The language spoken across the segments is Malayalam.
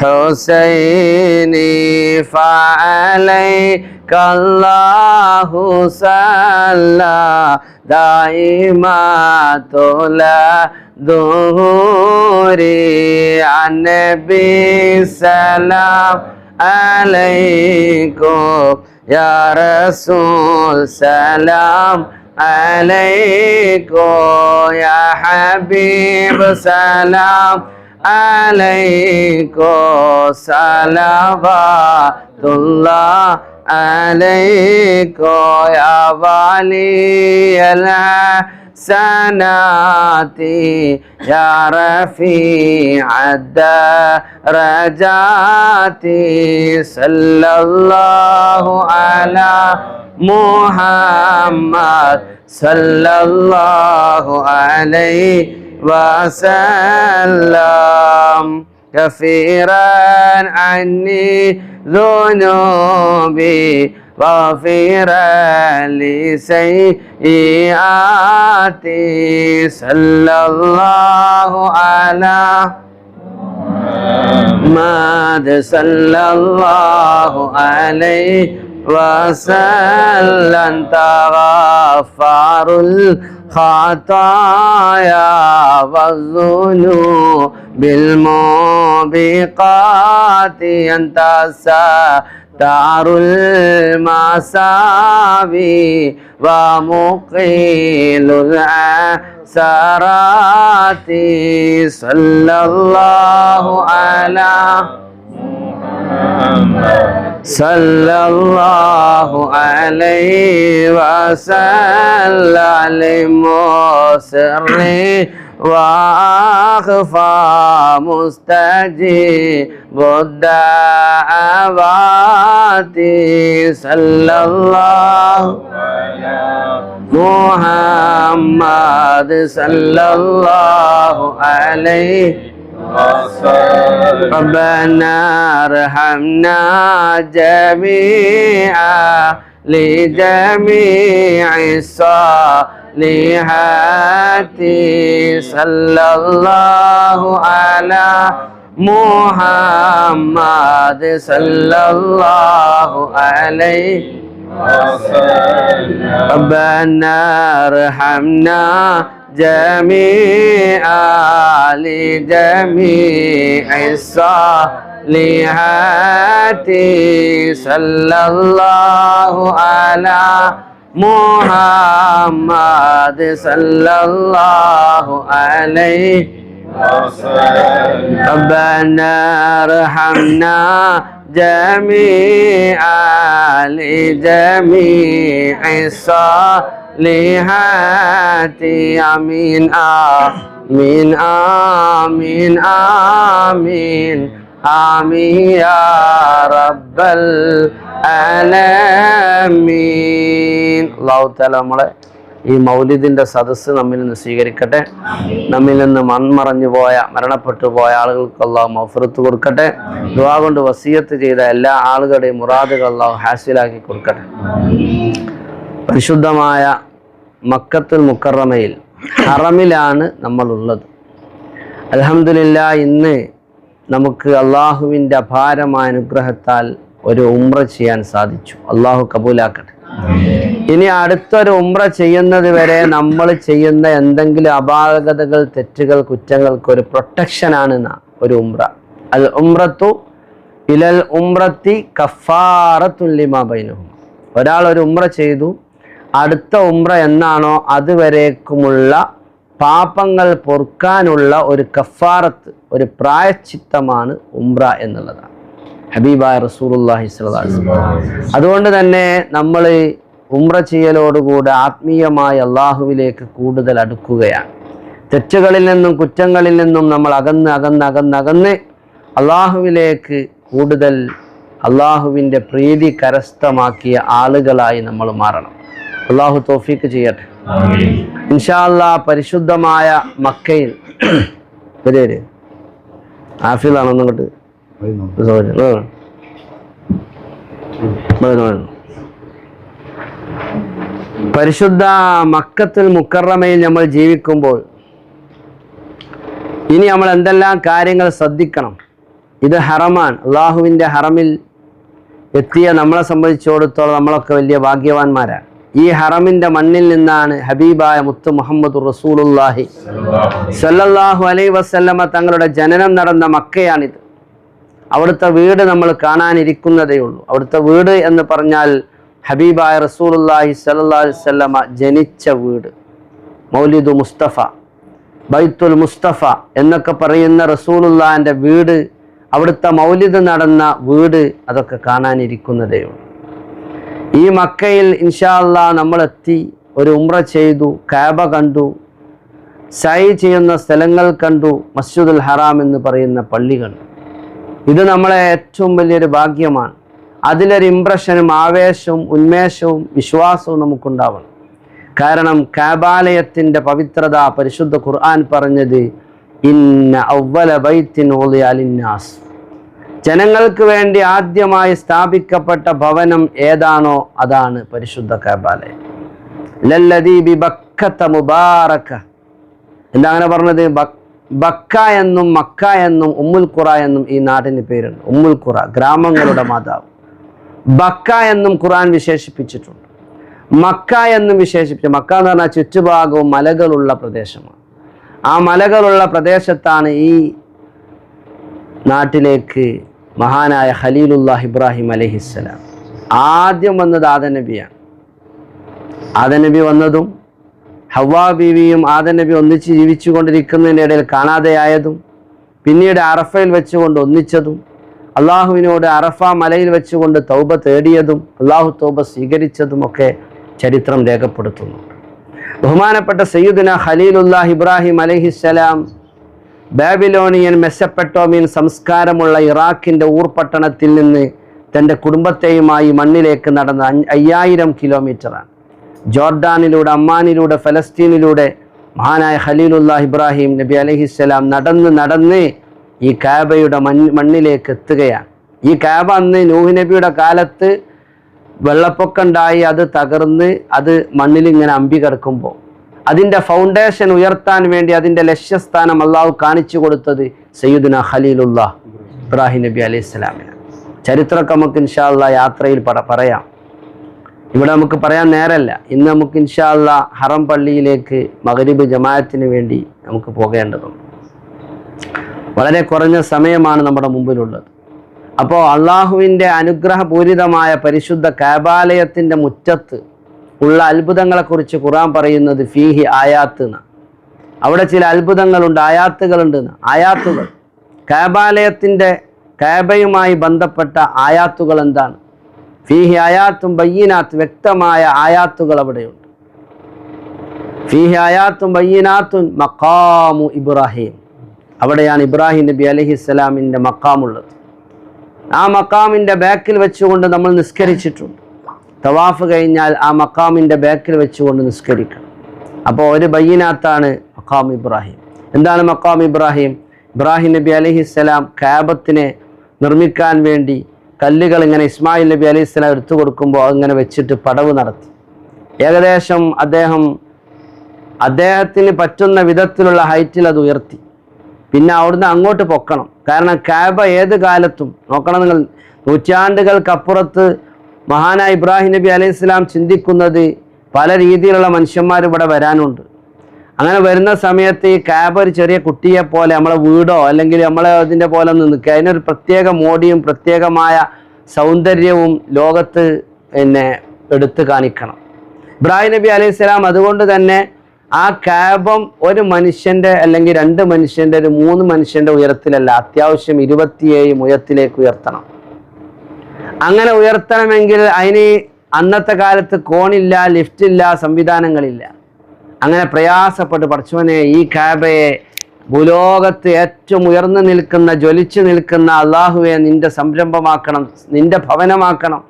حسيني فعليك الله صلى دائما طول ظهوري عن نبي سلام عليكم يا رسول سلام عليكم يا حبيب سلام عليكم صلوات الله عليكم يا ولي الحسنات يا رفيع الدرجات صلى الله على محمد صلى الله عليه وسلم كفيرا عني ذنوبي وغفيرا لسيئاتي صلى الله على محمد صلى الله عليه وسلم تغفر الخطايا والذنوب بالموبقات أنت ستار المساوي ومقيل العثرات صلى الله على صلى الله عليه وسلم لمسري وأخفى مستجيب الدعوات صلى الله على محمد صلى الله عليه ربنا ارحمنا جميعا لجميع الصالحات صلى الله على محمد صلى الله عليه وسلم ربنا ارحمنا جميعا لجميع الصالحات صلى الله على محمد صلى الله عليه وسلم ربنا ارحمنا جميعا لجميع الصالحات آمين آمين آمين آمين آمين يا رب العالمين. അല്ലാഹു തആല നമ്മളെ ഈ മൗലിദിന്റെ സദസ്സ് നമ്മിൽ നിന്ന് സ്വീകരിക്കട്ടെ. നമ്മിൽ നിന്ന് മൺമറഞ്ഞു പോയ മരണപ്പെട്ടു പോയ ആളുകൾക്ക് അല്ലാഹു മഗ്ഫിറത്ത് കൊടുക്കട്ടെ. ദുആ കൊണ്ട് വസിയത്ത് ചെയ്ത എല്ലാ ആളുകളുടെയും മുറാദുകൾ അല്ലാഹു ഹാസിലാക്കി കൊടുക്കട്ടെ. പരിശുദ്ധമായ മക്കത്തുൽ മുക്കറമയിൽ ഹറമിലാണ് നമ്മളുള്ളത്. അൽഹംദുലില്ലാ, ഇന്ന് നമുക്ക് അള്ളാഹുവിൻ്റെ അപാരമായ അനുഗ്രഹത്താൽ ഒരു ഉംറ ചെയ്യാൻ സാധിച്ചു. അള്ളാഹു കബൂലാക്കട്ടെ. ഇനി അടുത്തൊരു ഉംറ ചെയ്യുന്നത് വരെ നമ്മൾ ചെയ്യുന്ന എന്തെങ്കിലും അപാകതകൾ, തെറ്റുകൾ, കുറ്റങ്ങൾക്ക് ഒരു പ്രൊട്ടക്ഷനാണ് ഒരു ഉംറ. അൽ ഉംറത്തു ഇലൽ ഉംറത്തി കഫാറത്തുൻ ലിമാ ബൈനഹും. ഒരാൾ ഒരു ഉംറ ചെയ്തു, അടുത്ത ഉംറ എന്നാണോ അതുവരേക്കുമുള്ള പാപങ്ങൾ പൊറുക്കാനുള്ള ഒരു കഫാറത്ത്, ഒരു പ്രായശ്ചിത്തമാണ് ഉംറ എന്നുള്ളതാണ് ഹബീബായ റസൂലുള്ളാഹി സ്വല്ലല്ലാഹു അലൈഹി വസല്ലം. അതുകൊണ്ട് തന്നെ നമ്മൾ ഉംറ ചെയ്യലോടുകൂടെ ആത്മീയമായി അള്ളാഹുവിലേക്ക് കൂടുതൽ അടുക്കുകയാണ്. തെറ്റുകളിൽ നിന്നും കുറ്റങ്ങളിൽ നിന്നും നമ്മൾ അകന്ന് അള്ളാഹുവിലേക്ക് കൂടുതൽ അള്ളാഹുവിൻ്റെ പ്രീതി കരസ്ഥമാക്കിയ ആളുകളായി നമ്മൾ മാറണം. അള്ളാഹു തൗഫീക്ക് ചെയ്യട്ടെ. ഇൻഷാ അല്ലാഹ് പരിശുദ്ധമായ മക്കയിൽ വരെ ആഫിലാണോ ഒന്നിങ്ങോട്ട് പരിശുദ്ധ മക്കത്തുൽ മുക്കറമയിൽ നമ്മൾ ജീവിക്കുമ്പോൾ ഇനി നമ്മൾ എന്തെല്ലാം കാര്യങ്ങൾ ശ്രദ്ധിക്കണം? ഇത് ഹറമാണ്. അള്ളാഹുവിൻ്റെ ഹറമിൽ എത്തിയ നമ്മളെ സംബന്ധിച്ചിടത്തോളം നമ്മളൊക്കെ വലിയ ഭാഗ്യവാന്മാരാണ്. ഈ ഹറമിൻ്റെ മണ്ണിൽ നിന്നാണ് ഹബീബായ മുത്ത് മുഹമ്മദ് റസൂലുള്ളാഹി സ്വല്ലല്ലാഹു അലൈഹി വസല്ലമ തങ്ങളുടെ ജനനം നടന്ന മക്കയാണിത്. അവിടുത്തെ വീട് നമ്മൾ കാണാനിരിക്കുന്നതേ ഉള്ളൂ. അവിടുത്തെ വീട് എന്ന് പറഞ്ഞാൽ ഹബീബായ റസൂലുള്ളാഹി സ്വല്ലല്ലാഹു അലൈഹി വസല്ലമ ജനിച്ച വീട്, മൗലിദു മുസ്തഫ, ബൈത്തുൽ മുസ്തഫ എന്നൊക്കെ പറയുന്ന റസൂലുള്ളാഹിൻ്റെ വീട്, അവിടുത്തെ മൗലിദ് നടന്ന വീട്, അതൊക്കെ കാണാനിരിക്കുന്നതേ ഉള്ളൂ. ഈ മക്കയിൽ ഇൻഷാ അല്ലാഹ് നമ്മളെത്തി, ഒരു ഉംറ ചെയ്തു, കഅബ കണ്ടു, സഅയ് ചെയ്യുന്ന സ്ഥലങ്ങൾ കണ്ടു, മസ്ജിദുൽ ഹറാം എന്ന് പറയുന്ന പള്ളി കണ്ടു. ഇത് നമ്മളെ ഏറ്റവും വലിയൊരു ഭാഗ്യമാണ്. അതിലൊരു ഇംപ്രഷനും ആവേശവും ഉന്മേഷവും വിശ്വാസവും നമുക്കുണ്ടാവണം. കാരണം കഅബാലയത്തിൻ്റെ പവിത്രത പരിശുദ്ധ ഖുർആൻ പറഞ്ഞത് ഇന്ന അവ്വല ബൈത്തിൻ ഉളിയ ലിന്നാസ്, ജനങ്ങൾക്ക് വേണ്ടി ആദ്യമായി സ്ഥാപിക്കപ്പെട്ട ഭവനം ഏതാണോ അതാണ് പരിശുദ്ധ കഅബാലയം. ലല്ലദീ ബിബക്കത മുബാറക, എന്താ അങ്ങനെ പറഞ്ഞത്? ബക്ക എന്നും മക്ക എന്നും ഉമ്മുൽ ഖുറ എന്നും ഈ നാടിന് പേരുണ്ട്. ഉമ്മുൽ ഖുറ, ഗ്രാമങ്ങളുടെ മാതാവ്. ബക്ക എന്നും ഖുർആൻ വിശേഷിപ്പിച്ചിട്ടുണ്ട്, മക്ക എന്നും വിശേഷിപ്പിച്ചു. മക്ക എന്ന് പറഞ്ഞാൽ ചുറ്റുഭാഗവും മലകളുള്ള പ്രദേശമാണ്. ആ മലകളുള്ള പ്രദേശത്താണ് ഈ നാട്ടിലേക്ക് മഹാനായ ഖലീലുല്ലാഹ് ഇബ്രാഹിം അലൈഹിസ്സലാം ആദ്യം വന്നത് ആദം നബിയാണ്. ആദം നബി വന്നതും ഹവ്വാ ബീവിയും ആദം നബി ഒന്നിച്ച് ജീവിച്ചു കൊണ്ടിരിക്കുന്നതിൻ്റെ ഇടയിൽ കാണാതെയായതും, പിന്നീട് അറഫയിൽ വെച്ചുകൊണ്ട് ഒന്നിച്ചതും, അള്ളാഹുവിനോട് അറഫ മലയിൽ വെച്ചുകൊണ്ട് തൗബ തേടിയതും അള്ളാഹു തൗബ സ്വീകരിച്ചതും ഒക്കെ ചരിത്രം രേഖപ്പെടുത്തുന്നുണ്ട്. ബഹുമാനപ്പെട്ട സയ്യിദുന ഖലീലുല്ലാഹ് ഇബ്രാഹിം അലൈഹിസ്സലാം ബാബിലോണിയൻ മെസ്സപ്പെട്ടോമിയൻ സംസ്കാരമുള്ള ഇറാഖിൻ്റെ ഊർപട്ടണത്തിൽ നിന്ന് തൻ്റെ കുടുംബത്തെയുമായി മണ്ണിലേക്ക് നടന്ന 5000 കിലോമീറ്ററാണ്. ജോർഡാനിലൂടെ, അമ്മാനിലൂടെ, ഫലസ്തീനിലൂടെ മഹാനായ ഖലീലുല്ലാഹ് ഇബ്രാഹിം നബി അലൈഹിസ്സലാം നടന്ന് ഈ കഅബയുടെ മണ്ണിലേക്ക് എത്തുകയാണ്. ഈ കഅബ അന്ന് നൂഹ് നബിയുടെ കാലത്ത് വെള്ളപ്പൊക്കമുണ്ടായി, അത് തകർന്ന് അത് മണ്ണിലിങ്ങനെ അമ്പി കിടക്കുമ്പോൾ അതിൻ്റെ ഫൗണ്ടേഷൻ ഉയർത്താൻ വേണ്ടി അതിൻ്റെ ലക്ഷ്യസ്ഥാനം അള്ളാഹു കാണിച്ചു കൊടുത്തത് സയ്യിദുന ഖലീലുല്ലാഹ് ഇബ്രാഹിം നബി അലൈഹിസ്സലാമിനാണ്. ചരിത്രമൊക്കെ നമുക്ക് ഇൻഷാ അല്ലാഹ് യാത്രയിൽ പറയാം. ഇവിടെ നമുക്ക് പറയാൻ നേരമല്ല. ഇന്ന് നമുക്ക് ഇൻഷാ അല്ലാഹ് ഹറം പള്ളിയിലേക്ക് മഗ്രിബ് ജമാഅത്തിന് വേണ്ടി നമുക്ക് പോകേണ്ടതുണ്ട്. വളരെ കുറഞ്ഞ സമയമാണ് നമ്മുടെ മുമ്പിലുള്ളത്. അപ്പോൾ അള്ളാഹുവിൻ്റെ അനുഗ്രഹപൂരിതമായ പരിശുദ്ധ കഅബാലയത്തിൻ്റെ മുറ്റത്ത് ഉള്ള അത്ഭുതങ്ങളെക്കുറിച്ച് ഖുർആൻ പറയുന്നത് ഫീഹി ആയാത്ത് എന്ന്. അവിടെ ചില അത്ഭുതങ്ങളുണ്ട്, ആയാത്തുകളുണ്ട്. ആയാത്തുകൾ, കഅബാലയത്തിൻ്റെ കഅബയുമായി ബന്ധപ്പെട്ട ആയാത്തുകൾ എന്താണ്? ഫീഹി ആയാത്തും ബയ്യിനാത്ത്, വ്യക്തമായ ആയാത്തുകൾ അവിടെയുണ്ട്. ഫീഹി ആയാത്തും ബയ്യിനാത്തുൻ മഖാമു ഇബ്രാഹിം, അവിടെയാണ് ഇബ്രാഹിം നബി അലൈഹിസ്സലാമിൻ്റെ മഖാമുള്ളത്. ആ മഖാമിൻ്റെ ബാക്കിൽ വെച്ചുകൊണ്ട് നമ്മൾ നിസ്കരിച്ചിട്ടുണ്ട്. തവാഫ് കഴിഞ്ഞാൽ ആ മഖാമിൻ്റെ ബാക്കിൽ വെച്ചുകൊണ്ട് നിസ്കരിക്കണം. അപ്പോൾ ഒരു ബയ്യിനാത്താണ് മഖാം ഇബ്രാഹിം. എന്താണ് മഖാം ഇബ്രാഹിം? ഇബ്രാഹിം നബി അലൈഹിസ്സലാം കഅബത്തിനെ നിർമ്മിക്കാൻ വേണ്ടി കല്ലുകൾ ഇങ്ങനെ ഇസ്മായിൽ നബി അലൈഹിസ്സലാം എടുത്തു കൊടുക്കുമ്പോൾ അതിങ്ങനെ വെച്ചിട്ട് പടവ് നടത്തി. ഏകദേശം അദ്ദേഹത്തിന് പറ്റുന്ന വിധത്തിലുള്ള ഹൈറ്റിൽ അത് ഉയർത്തി. പിന്നെ അവിടുന്ന് അങ്ങോട്ട് പൊക്കണം. കാരണം കഅബ ഏത് കാലത്തും നോക്കണം നിങ്ങൾ, നൂറ്റാണ്ടുകൾക്കപ്പുറത്ത് മഹാനായ ഇബ്രാഹിം നബി അലൈഹിസ്സലാം ചിന്തിക്കുന്നത് പല രീതിയിലുള്ള മനുഷ്യന്മാർ ഇവിടെ വരാനുണ്ട്. അങ്ങനെ വരുന്ന സമയത്ത് ഈ കഅബ ഒരു ചെറിയ കുട്ടിയെ പോലെ, നമ്മളെ വീടോ അല്ലെങ്കിൽ നമ്മളെ അതിൻ്റെ പോലെ ഒന്ന് നിൽക്കുക. അതിനൊരു പ്രത്യേക മോടിയും പ്രത്യേകമായ സൗന്ദര്യവും ലോകത്ത് എടുത്ത് കാണിക്കണം. ഇബ്രാഹിം നബി അലൈഹിസ്സലാം അതുകൊണ്ട് തന്നെ ആ കഅബം ഒരു മനുഷ്യൻ്റെ അല്ലെങ്കിൽ 2 മനുഷ്യൻ്റെ, ഒരു 3 മനുഷ്യൻ്റെ ഉയരത്തിലല്ല, അത്യാവശ്യം 27 ഉയരത്തിലേക്ക് ഉയർത്തണം. അങ്ങനെ ഉയർത്തണമെങ്കിൽ അതിന് അന്നത്തെ കാലത്ത് കോണില്ല, ലിഫ്റ്റില്ല, സംവിധാനങ്ങളില്ല. അങ്ങനെ പ്രയാസപ്പെട്ട് പടച്ചവനെ ഈ കഅബയെ ഭൂലോകത്ത് ഏറ്റവും ഉയർന്നു നിൽക്കുന്ന, ജ്വലിച്ചു നിൽക്കുന്ന അള്ളാഹുവെ നിന്റെ സംരംഭമാക്കണം, നിന്റെ ഭവനമാക്കണം,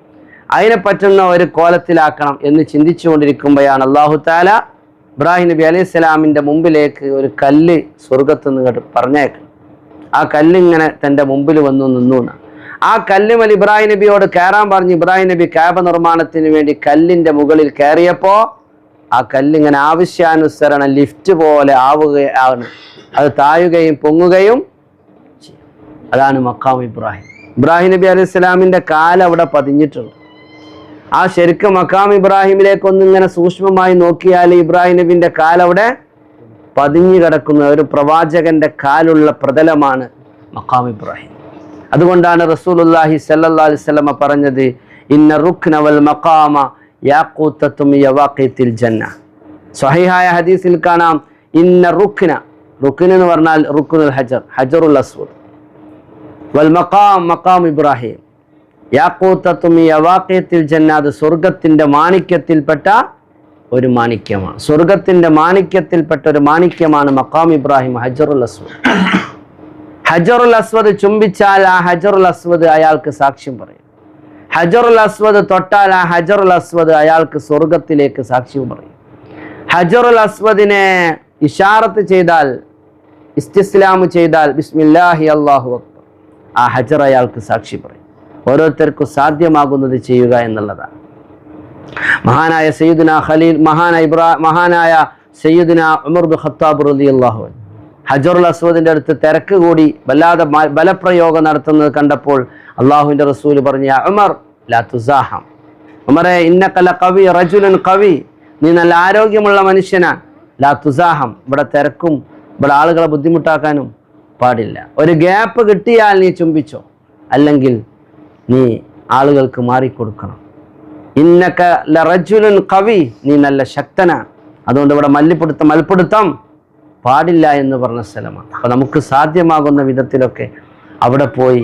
അതിനെ പറ്റുന്ന ഒരു കോലത്തിലാക്കണം എന്ന് ചിന്തിച്ചു കൊണ്ടിരിക്കുമ്പോഴാണ് അള്ളാഹു തആല ഇബ്രാഹിം നബി അലൈഹിസ്സലാമിൻ്റെ മുമ്പിലേക്ക് ഒരു കല്ല് സ്വർഗത്ത് നിന്ന് പറഞ്ഞേക്കണം. ആ കല്ലിങ്ങനെ തൻ്റെ മുമ്പിൽ വന്നു നിന്നു. ആ കല്ലുമൽ ഇബ്രാഹിം നബിയോട് കയറാൻ പറഞ്ഞ് ഇബ്രാഹിം നബി കഅബ നിർമ്മാണത്തിന് വേണ്ടി കല്ലിൻ്റെ മുകളിൽ കയറിയപ്പോൾ ആ കല്ലിങ്ങനെ ആവശ്യാനുസരണം ലിഫ്റ്റ് പോലെ ആവുകയാണ്. അത് താഴുകയും പൊങ്ങുകയും ചെയ്യും. അതാണ് മഖാം ഇബ്രാഹിം. ഇബ്രാഹിം നബി അലൈഹി സ്വലാമിൻ്റെ കാല് അവിടെ പതിഞ്ഞിട്ടുണ്ട്. ആ ശരിക്കും മഖാം ഇബ്രാഹിമിലേക്കൊന്നിങ്ങനെ സൂക്ഷ്മമായി നോക്കിയാൽ ഇബ്രാഹിം നബിൻ്റെ കാലവിടെ പതിഞ്ഞു കിടക്കുന്ന ഒരു പ്രവാചകന്റെ കാലുള്ള പ്രതലമാണ് മഖാം ഇബ്രാഹിം. അതുകൊണ്ടാണ് റസൂലുള്ളാഹി സ്വല്ലല്ലാഹു അലൈഹി വസല്ലമ പറഞ്ഞത്, ഇന്ന റുക്ന വൽ മഖാമ യാഖൂതത്തും യവാഖീത്തിൽ ജന്ന. സ്വഹീഹായ ഹദീസിൽ കാണാം, ഇന്ന റുക്ന, റുക്ൻ എന്ന് പറഞ്ഞാൽ റുക്നുൽ ഹജർ, ഹജറുൽ അസ്വദ്, വൽ മഖാം, മഖാം ഇബ്രാഹിം, യാഖൂതത്തും യവാഖീത്തിൽ ജന്ന, അത് സ്വർഗത്തിന്റെ മാണിക്യത്തിൽപ്പെട്ട ഒരു മാണിക്യമാണ്. സ്വർഗത്തിന്റെ മാണിക്യത്തിൽപ്പെട്ട ഒരു മാണിക്യമാണ് മഖാം ഇബ്രാഹിം, ഹജറുൽ അസ്വദ്. ഹജറുൽ അസ്വദ് ചുംബിച്ചാൽ ആ ഹജറുൽ അസ്വദ് അയാൾക്ക് സാക്ഷ്യം പറയും. ഹജറുൽ അസ്വദ് തൊട്ടാൽ ആ ഹജറുൽ അസ്വദ് അയാൾക്ക് സ്വർഗത്തിലേക്ക് സാക്ഷ്യം പറയും. ഹജറുൽ അസ്വദിനെ ഇഷാറത്ത് ചെയ്താൽ, ഇസ്തിസ്ലാം ചെയ്താൽ, ബിസ്മില്ലാഹി അല്ലാഹു അക്ബർ, ആ ഹജർ അയാൾക്ക് സാക്ഷി പറയും. ഓരോരുത്തർക്കും സാധ്യമാകുന്നത് ചെയ്യുക എന്നുള്ളതാണ്. മഹാനായ സയ്യിദുന ഖലീൽ, മഹാനായ സയ്യിദുന ഉമർ ബിൻ ഖത്താബ് റളിയല്ലാഹു അൻഹു ഹജറുൽ അസ്വദിന്റെ അടുത്ത് തിരക്ക് കൂടി വല്ലാതെ ബലപ്രയോഗം നടത്തുന്നത് കണ്ടപ്പോൾ അള്ളാഹുവിന്റെ റസൂല് പറഞ്ഞു, യാ ഉമർ ലാ തുസാഹം, ഉമറേ ഇന്നക ലഖവി റജുലുൻ ഖവി, നീ നല്ല ആരോഗ്യമുള്ള മനുഷ്യനാണ്. ലാ തുസാഹം, ഇവിടെ തിരക്കും ഇവിടെ ആളുകളെ ബുദ്ധിമുട്ടാക്കാനും പാടില്ല. ഒരു ഗ്യാപ്പ് കിട്ടിയാൽ നീ ചുംബിച്ചോ, അല്ലെങ്കിൽ നീ ആളുകൾക്ക് മാറിക്കൊടുക്കണം. ഇന്നക ലറജുലുൻ ഖവി, നീ നല്ല ശക്തനാണ്. അതുകൊണ്ട് ഇവിടെ മൽപ്പിടുത്തം പാടില്ല എന്ന് പറഞ്ഞ സ്ഥലമാണ്. അപ്പൊ നമുക്ക് സാധ്യമാകുന്ന വിധത്തിലൊക്കെ അവിടെ പോയി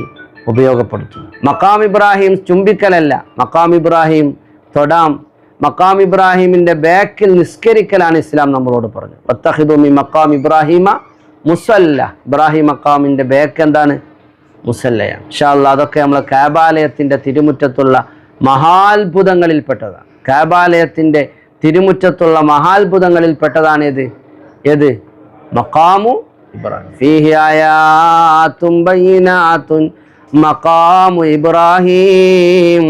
ഉപയോഗപ്പെടുത്തുന്നു. മഖാം ഇബ്രാഹിം ചുംബിക്കലല്ല, മഖാം ഇബ്രാഹിം തൊടാം. മഖാം ഇബ്രാഹിമിന്റെ ബാക്കിൽ നിസ്കരിക്കലാണ് ഇസ്ലാം നമ്മളോട് പറഞ്ഞു. വത്തഖിദു മിൻ മഖാം ഇബ്രാഹിമ മുസല്ല, ഇബ്രാഹിം മഖാമിന്റെ ബാക്ക് എന്താണ്? മുസല്ലയാണ്. ഇൻഷാ അല്ലാഹ് അതൊക്കെ നമ്മളെ കഅബാലയത്തിന്റെ തിരുമുറ്റത്തുള്ള മഹാത്ഭുതങ്ങളിൽപ്പെട്ടതാണ്. കഅബാലയത്തിന്റെ തിരുമുറ്റത്തുള്ള മഹാത്ഭുതങ്ങളിൽപ്പെട്ടതാണ് ഏത്? മഖാമു ഇബ്രാഹിം. ഫീഹി ആയാതും ബയ്യിനാതുൻ മഖാമു ഇബ്രാഹിം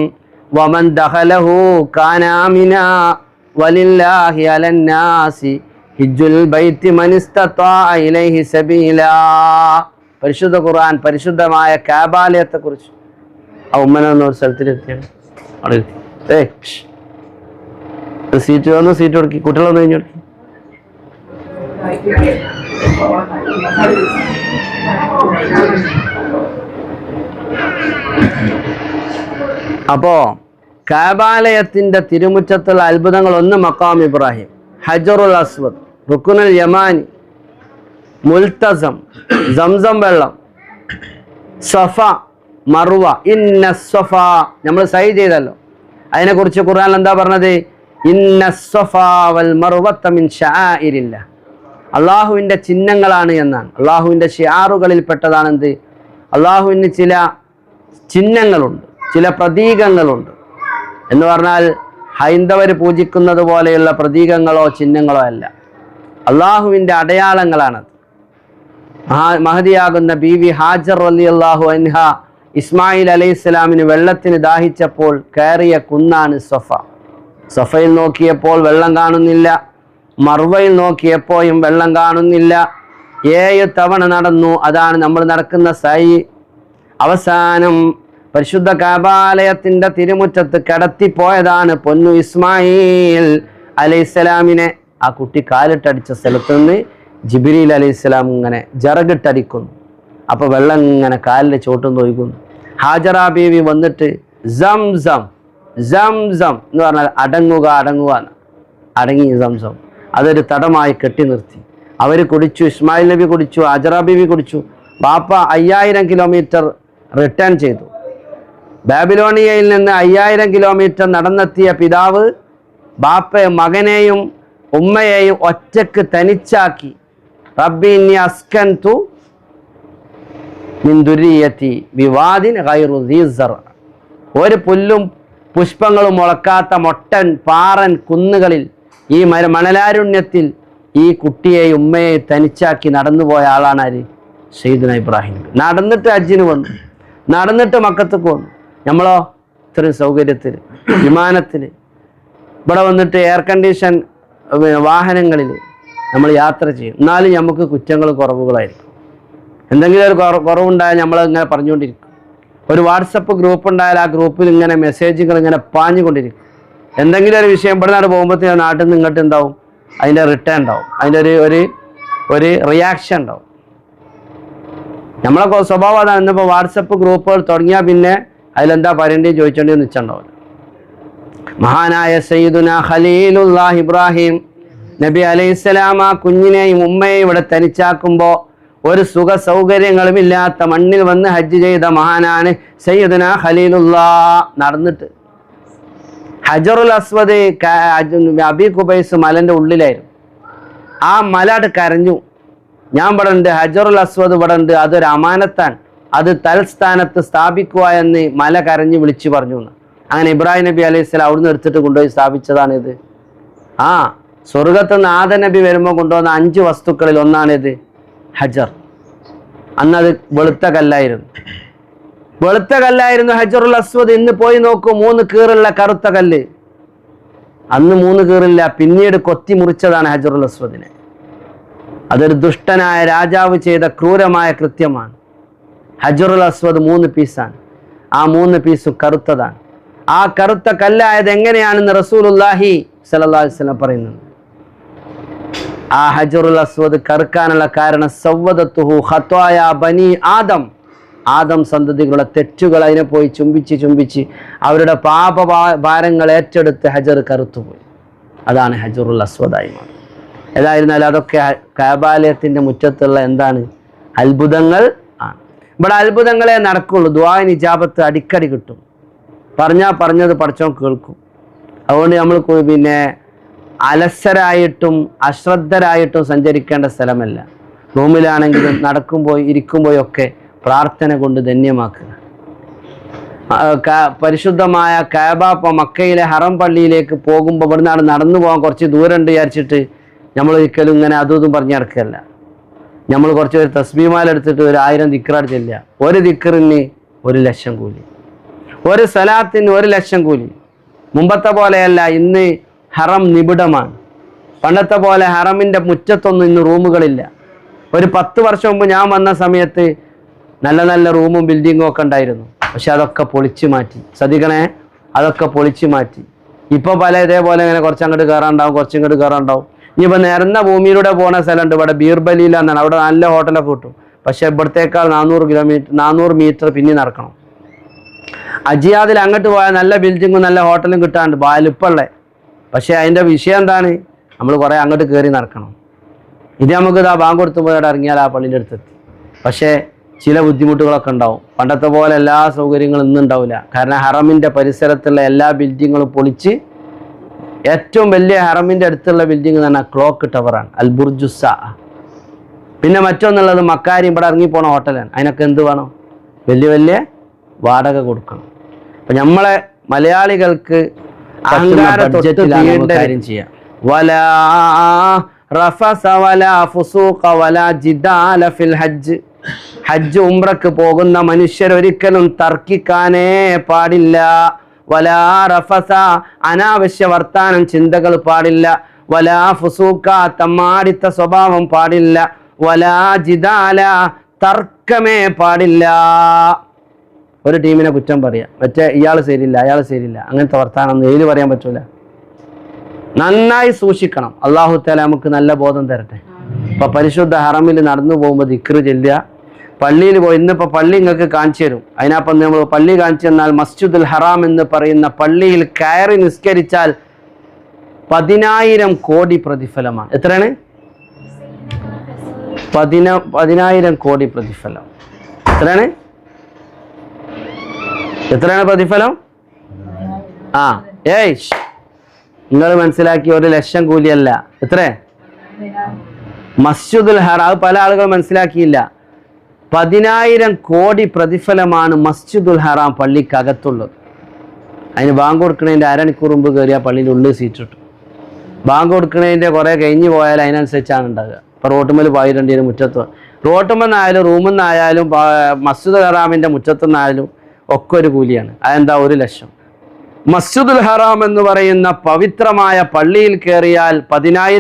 വമൻ ദഖലഹു കാന ആമിനാ വലില്ലാഹി അലന്നാസി ഹിജ്ജുൽ ബൈത്തി മൻ ഇസ്തതാഅ ഇലൈഹി സബീലാ. പരിശുദ്ധ ഖുർആൻ പരിശുദ്ധമായ കഅബാലയത്തെ കുറിച്ച് ആ ഉമ്മനൊരു സ്ഥലത്തിലെത്തിയാണ്. സീറ്റ് വന്നു, സീറ്റ് കൊടുക്കി, കുട്ടികളൊന്നും കഴിഞ്ഞു കൊടുക്കി. അപ്പോ കഅബാലയത്തിന്റെ തിരുമുറ്റത്തുള്ള അത്ഭുതങ്ങൾ ഒന്ന് മഖാം ഇബ്രാഹിം, ഹജറുൽ അസ്വദ്, റുക്നുൽ യമാനി, മുൽത്തസം, സംസം വെള്ളം, സഫ, മറുവ. ഇന്ന സഫ നമ്മൾ സൈ ചെയ്തല്ലോ, അതിനെക്കുറിച്ച് ഖുർആൻ എന്താ പറഞ്ഞത്? ഇന്ന സഫ വൽ മറുവത മിൻ ശആഇരില്ലാ, അള്ളാഹുവിൻ്റെ ചിഹ്നങ്ങളാണ് എന്നാണ്. അള്ളാഹുവിൻ്റെ ഷിആറുകളിൽ പെട്ടതാണെന്ത്? അള്ളാഹുവിന് ചില ചിഹ്നങ്ങളുണ്ട്, ചില പ്രതീകങ്ങളുണ്ട്. എന്ന് പറഞ്ഞാൽ ഹൈന്ദവർ പൂജിക്കുന്നത് പോലെയുള്ള പ്രതീകങ്ങളോ ചിഹ്നങ്ങളോ അല്ല, അള്ളാഹുവിൻ്റെ അടയാളങ്ങളാണത്. മഹദിയാകുന്ന ബീവി ഹാജർ റളിയല്ലാഹു അൻഹ ഇസ്മായിൽ അലൈഹിസ്സലാമിന് വെള്ളത്തിന് ദാഹിച്ചപ്പോൾ കയറിയ കുന്നാണ് സഫ. സഫയിൽ നോക്കിയപ്പോൾ വെള്ളം കാണുന്നില്ല, മർവയിൽ നോക്കിയപ്പോഴും വെള്ളം കാണുന്നില്ല. 7 തവണ നടന്നു, അതാണ് നമ്മൾ നടക്കുന്ന സൈ. അവസാനം പരിശുദ്ധ കഅബാലയത്തിന്റെ തിരുമുറ്റത്ത് കടത്തിപ്പോയതാണ് പൊന്നു ഇസ്മായിൽ അലൈഹിസ്സലാമിനെ. ആ കുട്ടി കാലിട്ടടിച്ച സ്ഥലത്ത് നിന്ന് ജിബ്രീൽ അലൈഹിസ്സലാം ഇങ്ങനെ ജറകിട്ടടിക്കുന്നു. അപ്പോൾ വെള്ളം ഇങ്ങനെ കാലിൻ്റെ ചോട്ടും ഒഴുകുന്നു. ഹാജറ ബീവി വന്നിട്ട് സംസം സംസം എന്ന് പറഞ്ഞാൽ അടങ്ങുക എന്ന്, അടങ്ങി സംസം. അതൊരു തടമായി കെട്ടി നിർത്തി. അവർ കുടിച്ചു, ഇസ്മായിൽ നബി കുടിച്ചു, ഹാജറ ബീവി കുടിച്ചു. ബാപ്പ 5000 കിലോമീറ്റർ റിട്ടേൺ ചെയ്തു. ബാബിലോണിയയിൽ നിന്ന് 5000 കിലോമീറ്റർ നടന്നെത്തിയ പിതാവ് ബാപ്പയെ, മകനെയും ഉമ്മയെയും ഒറ്റക്ക് തനിച്ചാക്കി. റബ്ബി ഇന്നി അസ്കൻതു മിൻ ദുരിയതി ബിവാദിൻ ഗൈറു ദീ സർ, ഒരു പുല്ലും പുഷ്പങ്ങളും മുളക്കാത്ത മൊട്ടൻ പാറൻ കുന്നുകളിൽ, ഈ മണലാരുണ്യത്തിൽ ഈ കുട്ടിയെ ഉമ്മയെ തനിച്ചാക്കി നടന്നുപോയ ആളാണ് ആര്? സയ്യിദുന ഇബ്രാഹിം. നടന്നിട്ട് ഹജ്ജിന് വന്നു, നടന്നിട്ട് മക്കത്തേക്ക് വന്നു. നമ്മളോ ഇത്രയും സൗകര്യത്തിൽ, വിമാനത്തിൽ, ഇവിടെ വന്നിട്ട് എയർ കണ്ടീഷൻ വാഹനങ്ങളിൽ നമ്മൾ യാത്ര ചെയ്യും. എന്നാലും നമുക്ക് കുറ്റങ്ങൾ കുറവുകളായിരിക്കും. എന്തെങ്കിലും ഒരു കുറവുണ്ടായാൽ നമ്മൾ ഇങ്ങനെ പറഞ്ഞുകൊണ്ടിരിക്കും. ഒരു വാട്സപ്പ് ഗ്രൂപ്പ് ഉണ്ടായാൽ ആ ഗ്രൂപ്പിൽ ഇങ്ങനെ മെസ്സേജുകൾ ഇങ്ങനെ പാഞ്ഞുകൊണ്ടിരിക്കും. എന്തെങ്കിലും ഒരു വിഷയം ഇവിടെ നിന്ന് പോകുമ്പോഴത്തേക്കും നാട്ടിൽ നിന്ന് ഇങ്ങോട്ട് ഉണ്ടാവും, അതിൻ്റെ റിട്ടേൺ ഉണ്ടാവും, അതിൻ്റെ ഒരു റിയാക്ഷൻ ഉണ്ടാവും. നമ്മളെ സ്വഭാവം അതാണ്. ഇന്നിപ്പോൾ വാട്സപ്പ് ഗ്രൂപ്പുകൾ തുടങ്ങിയാൽ പിന്നെ അതിലെന്താ പറയേണ്ടത് ചോദിച്ചോണ്ടി നിശ്ചയുണ്ടാവില്ല. മഹാനായ സയ്യിദുന ഖലീലുല്ലാഹ് ഇബ്രാഹിം നബി അലൈഹിസ്സലാം ആ കുഞ്ഞിനെയും ഉമ്മയെയും ഇവിടെ തനിച്ചാക്കുമ്പോൾ ഒരു സുഖ സൗകര്യങ്ങളും ഇല്ലാത്ത മണ്ണിൽ വന്ന് ഹജ്ജ് ചെയ്ത മഹാനാണ് സയ്യിദുന ഖലീലുല്ലാഹ്. നടന്നിട്ട് ഹജറുൽ അസ്വദ് അബി ഖുബൈസ് മലൻ്റെ ഉള്ളിലായിരുന്നു. ആ മല കരഞ്ഞു, ഞാൻ ഇവിടെ ഉണ്ട്, ഹജറുൽ അസ്വദ് ഇവിടെ ഉണ്ട്, അതൊരു അമാനത്താണ്, അത് തൽസ്ഥാനത്ത് സ്ഥാപിക്കുക എന്ന് മല കരഞ്ഞ് വിളിച്ചു പറഞ്ഞു എന്ന്. അങ്ങനെ ഇബ്രാഹിം നബി അലൈഹി സ്വലാം അവിടുന്ന് എടുത്തിട്ട് കൊണ്ടുപോയി സ്ഥാപിച്ചതാണിത്. ആ സ്വർഗത്ത് നിന്ന് ആദം നബി വരുമ്പോൾ കൊണ്ടുവന്ന 5 വസ്തുക്കളിൽ ഒന്നാണിത്, ഹജർ. അന്നത് വെളുത്ത കല്ലായിരുന്നു ഹജറുൽ അസ്വദ്. ഇന്ന് പോയി നോക്കൂ, 3 കീറുള്ള കറുത്ത കല്ല്. അന്ന് 3 കീറില്ല, പിന്നീട് കൊത്തി മുറിച്ചതാണ് ഹജറുൽ അസ്വദിനെ. അതൊരു ദുഷ്ടനായ രാജാവ് ചെയ്ത ക്രൂരമായ കൃത്യമാണ്. ഹജറുൽ അസ്വദ് 3 പീസാണ്. ആ 3 പീസും കറുത്തതാണ്. ആ കറുത്ത കല്ലായത് എങ്ങനെയാണെന്ന് റസൂലുള്ളാഹി സ്വല്ലല്ലാഹു അലൈഹി വസല്ലം പറയുന്നത്. ആ ഹജറുൽ അസ്വദ് കറുക്കാനുള്ള കാരണം സവ്വദത്തുഹു ഖത്വായ ബനി ആദം സന്തതികളുടെ തെറ്റുകൾ അതിനെ പോയി ചുംബിച്ച് അവരുടെ പാപഭാരങ്ങൾ ഏറ്റെടുത്ത് ഹജർ കറുത്തുപോയി. അതാണ് ഹജറുൽ അസ്വദായി മാറുന്നത്. ഏതായിരുന്നാലും അതൊക്കെ കഅബാലയത്തിൻ്റെ മുറ്റത്തുള്ള എന്താണ്, അത്ഭുതങ്ങൾ ആണ്. ഇവിടെ അത്ഭുതങ്ങളെ നടക്കുള്ളൂ. ദുആഇന് ഇജാബത്ത് അടിക്കടി കിട്ടും. പറഞ്ഞത് പടച്ചോൻ കേൾക്കും. അതുകൊണ്ട് നമ്മൾ പിന്നെ അലസരായിട്ടും അശ്രദ്ധരായിട്ടും സഞ്ചരിക്കേണ്ട സ്ഥലമല്ല. റൂമിലാണെങ്കിലും നടക്കുമ്പോൾ ഇരിക്കുമ്പോഴൊക്കെ പ്രാർത്ഥന കൊണ്ട് ധന്യമാക്കുക. പരിശുദ്ധമായ കഅബ മക്കയിലെ ഹറം പള്ളിയിലേക്ക് പോകുമ്പോൾ ഇവിടുന്നാണ് നടന്നു പോകാൻ കുറച്ച് ദൂരമുണ്ട് വിചാരിച്ചിട്ട് നമ്മൾ ഒരിക്കലും ഇങ്ങനെ അതും പറഞ്ഞു നടക്കുകയല്ല. നമ്മൾ കുറച്ച് ഒരു തസ്ബീമാലെടുത്തിട്ട് 1000 ദിക്റാട് ചെല്ലുക. ഒരു ദിക്റിന് 1,00,000 കൂലി, ഒരു സലാത്തിന് 1,00,000 കൂലി. മുമ്പത്തെ പോലെയല്ല, ഇന്ന് ഹറം നിബിഡമാണ്. പണ്ടത്തെ പോലെ ഹറമിൻ്റെ മുറ്റത്തൊന്നും ഇന്ന് റൂമുകളില്ല. ഒരു 10 വർഷം മുമ്പ് ഞാൻ വന്ന സമയത്ത് നല്ല റൂമും ബിൽഡിങ്ങും ഒക്കെ ഉണ്ടായിരുന്നു. പക്ഷെ അതൊക്കെ പൊളിച്ചു മാറ്റി. ശ്രദ്ധിക്കണേ, അതൊക്കെ പൊളിച്ചു മാറ്റി. ഇപ്പോൾ പല ഇതേപോലെ ഇങ്ങനെ കുറച്ചങ്ങോട്ട് കയറാണ്ടാവും, കുറച്ചിങ്ങോട്ട് കയറാണ്ടാവും. ഇനിയിപ്പോൾ നിരന്ന ഭൂമിയിലൂടെ പോകുന്ന സ്ഥലമുണ്ട്, ഇവിടെ ബീർബലിയിലാന്നാണ്. അവിടെ നല്ല ഹോട്ടലൊക്കെ കിട്ടും. പക്ഷെ ഇവിടത്തേക്കാൾ 400 മീറ്റർ പിന്നെ നടക്കണം. അജിയാദിൽ അങ്ങോട്ട് പോയാൽ നല്ല ബിൽഡിങ്ങും നല്ല ഹോട്ടലും കിട്ടാണ്ട് വലിപ്പമുള്ള. പക്ഷേ അതിൻ്റെ വിഷയം എന്താണ്, നമ്മൾ കുറേ അങ്ങോട്ട് കയറി നടക്കണം. ഇത് നമുക്ക് ബാങ്ക് കൊടുത്തു പോയി അവിടെ ഇറങ്ങിയാൽ ആ പള്ളിൻ്റെ അടുത്തെത്തി. പക്ഷേ ചില ബുദ്ധിമുട്ടുകളൊക്കെ ഉണ്ടാവും. പണ്ടത്തെ പോലെ എല്ലാ സൗകര്യങ്ങളും ഇന്നും ഉണ്ടാവില്ല. കാരണം ഹറമിൻ്റെ പരിസരത്തുള്ള എല്ലാ ബിൽഡിങ്ങുകളും പൊളിച്ച് ഏറ്റവും വലിയ ഹറമിൻ്റെ അടുത്തുള്ള ബിൽഡിംഗ് എന്ന് പറഞ്ഞാൽ ക്ലോക്ക് ടവറാണ്, അൽ ബുർജുസ. പിന്നെ മറ്റൊന്നുള്ളത് മക്കാരി, ഇവിടെ ഇറങ്ങിപ്പോണ ഹോട്ടലാണ്. അതിനൊക്കെ എന്ത് വേണം, വലിയ വാടക കൊടുക്കണം. അപ്പം നമ്മളെ മലയാളികൾക്ക് കാര്യം ചെയ്യാം. വലാ റഫസ വലാ ഫുസൂഖ വലാ ജിദാല ഫിൽ ഹജ്ജ്. ഹജ്ജ് ഉംറക്ക് പോകുന്ന മനുഷ്യരൊരിക്കലും തർക്കിക്കാനേ പാടില്ല. വലാ റഫസ, അനാവശ്യ വർത്താനം ചിന്തകൾ പാടില്ല. വലാ ഫുസൂഖ, തമ്മാടിത്ത സ്വഭാവം പാടില്ല. വലാ ജിദാല, തർക്കമേ പാടില്ല. ഒരു ടീമിനെ കുറ്റം പറയാം, മറ്റേ ഇയാൾ ശരിയില്ല അയാൾ ശരിയില്ല, അങ്ങനത്തെ വർത്താനം ഏത് പറയാൻ പറ്റൂല. നന്നായി സൂക്ഷിക്കണം. അല്ലാഹു തആല നമുക്ക് നല്ല ബോധം തരട്ടെ. ഇപ്പൊ പരിശുദ്ധ ഹറമിൽ നടന്നു പോകുമ്പോൾ ദിക്ർ ചൊല്ലുക. പള്ളിയിൽ പോയി, ഇന്നിപ്പോൾ പള്ളി നിങ്ങൾക്ക് കാണിച്ചു തരും. അതിനപ്പം നമ്മൾ പള്ളി കാണിച്ചു തന്നാൽ മസ്ജിദുൽ ഹറാം എന്ന് പറയുന്ന പള്ളിയിൽ കയറി നിസ്കരിച്ചാൽ 10,000 കോടി പ്രതിഫലമാണ്. എത്രയാണ്? 10,000 കോടി പ്രതിഫലം. എത്രയാണ് പ്രതിഫലം? നിങ്ങൾ മനസ്സിലാക്കി, 1,00,000 കൂലിയല്ല. എത്ര? മസ്ജിദുൽ ഹറാം. പല ആളുകൾ മനസ്സിലാക്കിയില്ല. 10,000 കോടി പ്രതിഫലമാണ് മസ്ജിദുൽ ഹറാം പള്ളിക്കകത്തുള്ളത്. അതിന് ബാങ്ക് കൊടുക്കുന്നതിൻ്റെ അരമണിക്കൂർ മുമ്പ് കയറിയാൽ പള്ളിൻ്റെ ഉള്ളിൽ സീറ്റ് കിട്ടും. ബാങ്ക് കൊടുക്കുന്നതിൻ്റെ കുറേ കഴിഞ്ഞ് പോയാൽ അതിനനുസരിച്ചാണ് ഉണ്ടാകുക. ഇപ്പോൾ റോട്ടുമ്മൽ പോയിട്ടുണ്ടെങ്കിൽ മുറ്റത്ത്, റോട്ടുമെന്നായാലും റൂമിൽ നിന്നായാലും മസ്ജിദുൽ ഹറാമിൻ്റെ മുറ്റത്തുനിന്നായാലും ഒക്കെ ഒരു കൂലിയാണ്. അതെന്താ? 1,00,000. മസ്ജിദുൽ ഹറാം എന്ന് പറയുന്ന പവിത്രമായ പള്ളിയിൽ കയറിയാൽ 10,000